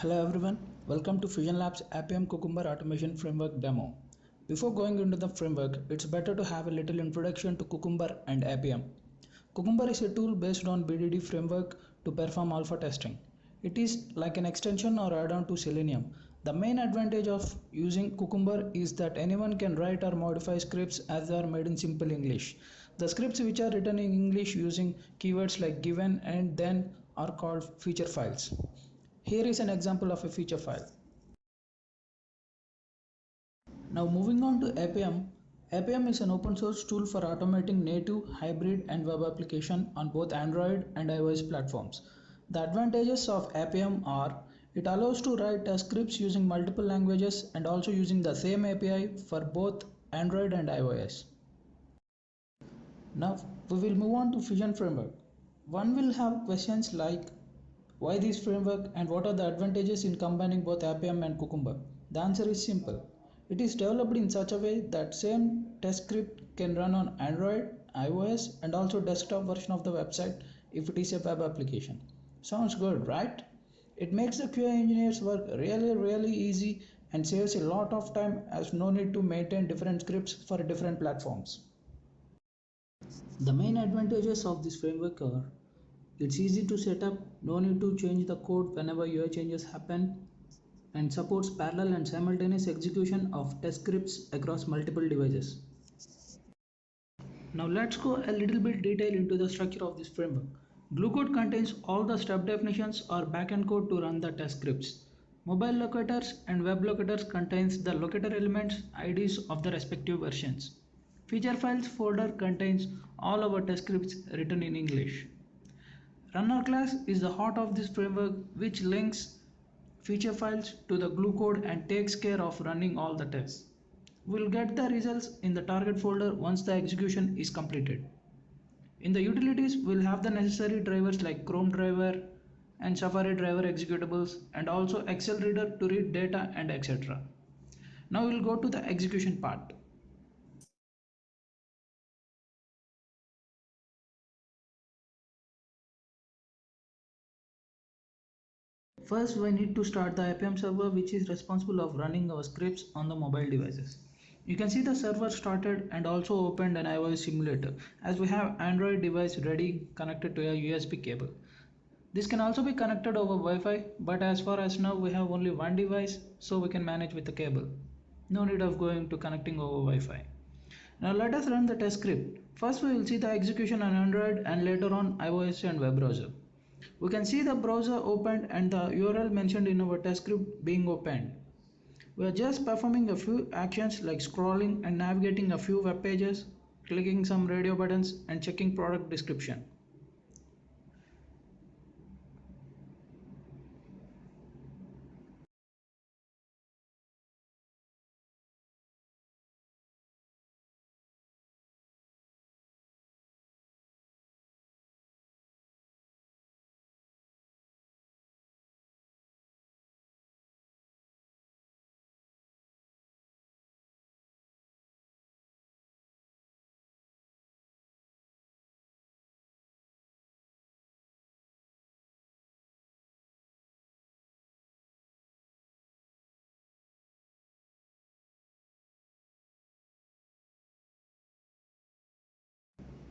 Hello everyone, welcome to Fission Labs Appium-cucumber automation framework demo. Before going into the framework, it's better to have a little introduction to Cucumber and Appium. Cucumber is a tool based on BDD framework to perform alpha testing. It is like an extension or add-on to Selenium. The main advantage of using Cucumber is that anyone can write or modify scripts as they are made in simple English. The scripts which are written in English using keywords like given and then are called feature files. Here is an example of a feature file. Now moving on to Appium. Appium is an open source tool for automating native, hybrid and web application on both Android and iOS platforms. The advantages of Appium are it allows to write scripts using multiple languages and also using the same API for both Android and iOS. Now we will move on to Fission framework. One will have questions like why this framework and what are the advantages in combining both Appium and Cucumber? The answer is simple. It is developed in such a way that same test script can run on Android, iOS and also desktop version of the website if it is a web application. Sounds good, right? It makes the QA engineers work really easy and saves a lot of time as no need to maintain different scripts for different platforms. The main advantages of this framework are it's easy to set up, no need to change the code whenever UI changes happen, and supports parallel and simultaneous execution of test scripts across multiple devices. Now let's go a little bit detail into the structure of this framework. Glue code contains all the step definitions or backend code to run the test scripts. Mobile locators and web locators contains the locator elements, IDs of the respective versions. Feature files folder contains all our test scripts written in English. Runner class is the heart of this framework which links feature files to the glue code and takes care of running all the tests. We'll get the results in the target folder once the execution is completed. In the utilities, we'll have the necessary drivers like Chrome driver and Safari driver executables and also Excel reader to read data and etc. Now we'll go to the execution part. First, we need to start the Appium server which is responsible of running our scripts on the mobile devices. You can see the server started and also opened an iOS simulator as we have Android device ready connected to a USB cable. This can also be connected over Wi-Fi, but as far as now we have only one device, so we can manage with the cable. No need of going to connecting over Wi-Fi. Now let us run the test script. First we will see the execution on Android and later on iOS and web browser. We can see the browser opened and the URL mentioned in our test script being opened. We are just performing a few actions like scrolling and navigating a few web pages, clicking some radio buttons and checking product description.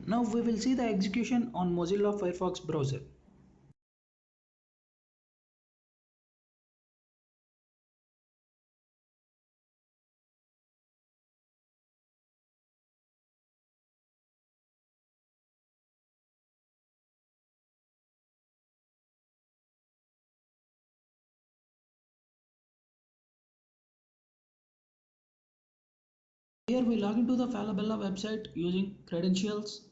Now we will see the execution on Mozilla Firefox browser. Here we log into the Falabella website using credentials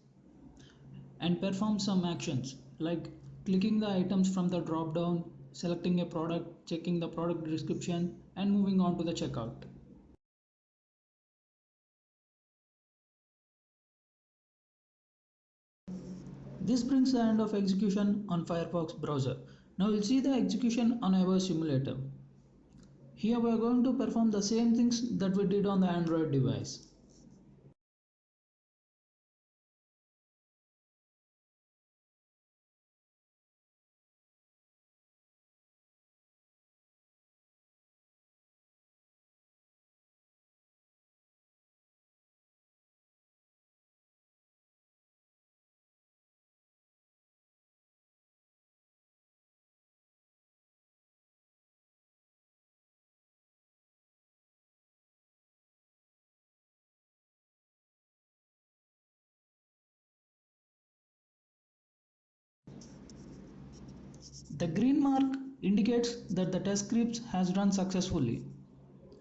and perform some actions like clicking the items from the drop down, selecting a product, checking the product description and moving on to the checkout. This brings the end of execution on Firefox browser. Now we'll see the execution on iOS simulator. Here we are going to perform the same things that we did on the Android device. The green mark indicates that the test script has run successfully.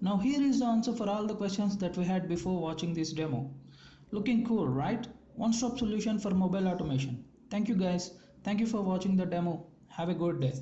Now here is the answer for all the questions that we had before watching this demo. Looking cool, right? One-stop solution for mobile automation. Thank you guys. Thank you for watching the demo. Have a good day.